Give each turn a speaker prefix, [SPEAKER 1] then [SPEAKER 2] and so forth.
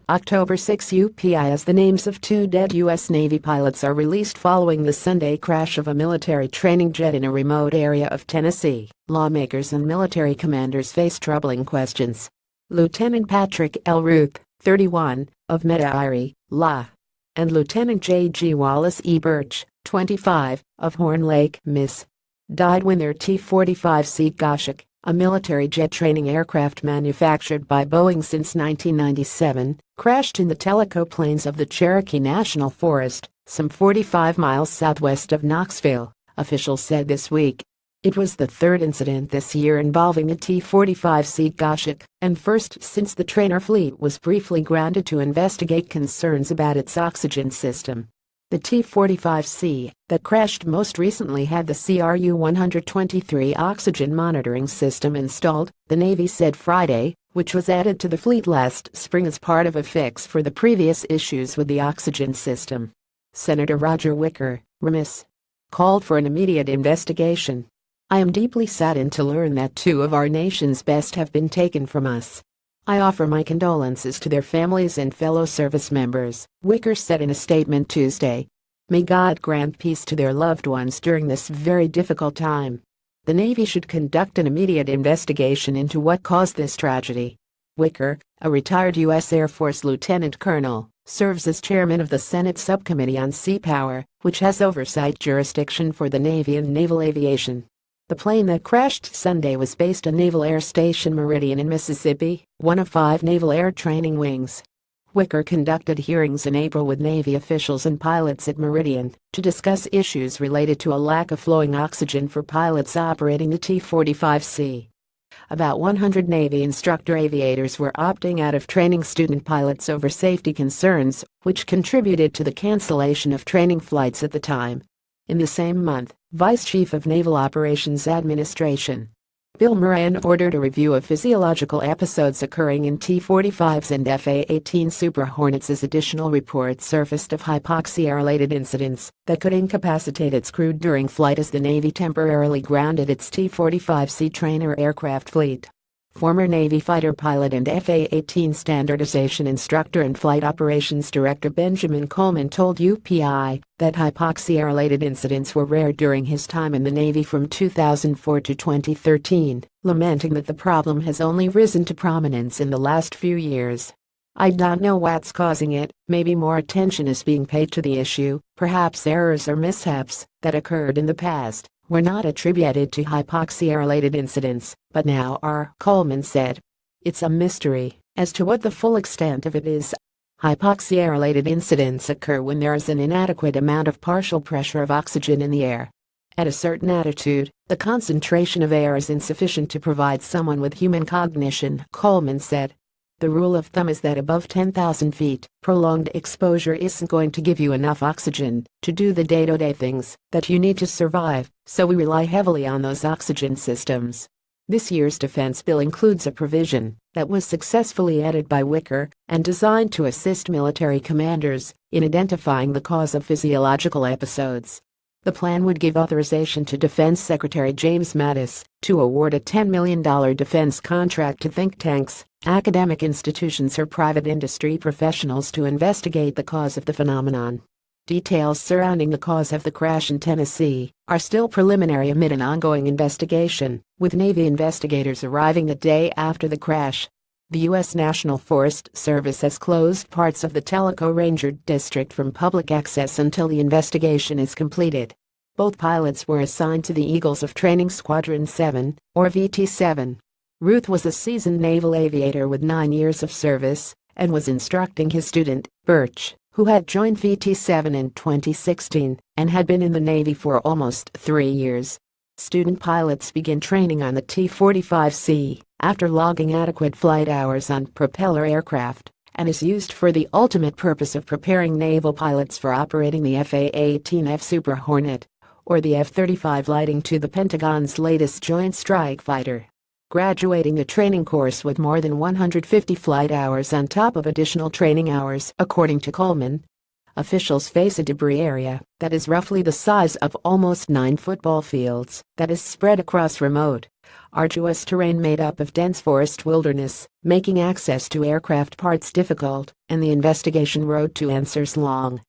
[SPEAKER 1] October 6 UPI As the names of two dead U.S. Navy pilots are released following the Sunday crash of a military training jet in a remote area of Tennessee, lawmakers and military commanders face troubling questions. Lieutenant Patrick L. Ruth, 31, of Metairie, La. and Lieutenant J.G. Wallace E. Birch, 25, of Horn Lake, Miss. died when their T-45C Goshawk, a military jet training aircraft manufactured by Boeing since 1997, crashed in the Tellico Plains of the Cherokee National Forest, some 45 miles southwest of Knoxville, officials said this week. It was the third incident this year involving the T-45C Goshawk, and first since the trainer fleet was briefly grounded to investigate concerns about its oxygen system. The T-45C that crashed most recently had the CRU-123 oxygen monitoring system installed, the Navy said Friday, which was added to the fleet last spring as part of a fix for the previous issues with the oxygen system. Senator Roger Wicker, Remis, called for an immediate investigation. "I am deeply saddened to learn that two of our nation's best have been taken from us. I offer my condolences to their families and fellow service members," Wicker said in a statement Tuesday. "May God grant peace to their loved ones during this very difficult time. The Navy should conduct an immediate investigation into what caused this tragedy." Wicker, a retired U.S. Air Force lieutenant colonel, serves as chairman of the Senate Subcommittee on Sea Power, which has oversight jurisdiction for the Navy and naval aviation. The plane that crashed Sunday was based at Naval Air Station Meridian in Mississippi, one of 5 Naval Air Training wings. Wicker conducted hearings in April with Navy officials and pilots at Meridian to discuss issues related to a lack of flowing oxygen for pilots operating the T-45C. About 100 Navy instructor aviators were opting out of training student pilots over safety concerns, which contributed to the cancellation of training flights at the time. In the same month, Vice Chief of Naval Operations Administration Bill Moran ordered a review of physiological episodes occurring in T-45s and F/A-18 Super Hornets as additional reports surfaced of hypoxia-related incidents that could incapacitate its crew during flight as the Navy temporarily grounded its T-45C trainer aircraft fleet. Former Navy fighter pilot and F/A-18 standardization instructor and flight operations director Benjamin Coleman told UPI that hypoxia-related incidents were rare during his time in the Navy from 2004 to 2013, lamenting that the problem has only risen to prominence in the last few years. "I don't know what's causing it. Maybe more attention is being paid to the issue. Perhaps errors or mishaps that occurred in the past were not attributed to hypoxia-related incidents, but now are," Coleman said. "It's a mystery as to what the full extent of it is. Hypoxia-related incidents occur when there is an inadequate amount of partial pressure of oxygen in the air. At a certain altitude, the concentration of air is insufficient to provide someone with human cognition," Coleman said. "The rule of thumb is that above 10,000 feet, prolonged exposure isn't going to give you enough oxygen to do the day-to-day things that you need to survive, so we rely heavily on those oxygen systems." This year's defense bill includes a provision that was successfully added by Wicker and designed to assist military commanders in identifying the cause of physiological episodes. The plan would give authorization to Defense Secretary James Mattis to award a $10 million defense contract to think tanks, academic institutions or private industry professionals to investigate the cause of the phenomenon. Details surrounding the cause of the crash in Tennessee are still preliminary amid an ongoing investigation, with Navy investigators arriving the day after the crash. The U.S. National Forest Service has closed parts of the Tellico Ranger District from public access until the investigation is completed. Both pilots were assigned to the Eagles of Training Squadron 7, or VT-7. Ruth was a seasoned naval aviator with 9 years of service and was instructing his student, Birch, who had joined VT-7 in 2016 and had been in the Navy for almost 3 years. Student pilots begin training on the T-45C after logging adequate flight hours on propeller aircraft, and is used for the ultimate purpose of preparing naval pilots for operating the F/A-18F Super Hornet, or the F-35 leading to the Pentagon's latest Joint Strike Fighter. Graduating the training course with more than 150 flight hours on top of additional training hours, according to Coleman. Officials face a debris area that is roughly the size of almost 9 football fields that is spread across remote, arduous terrain made up of dense forest wilderness, making access to aircraft parts difficult and the investigation road to answers long.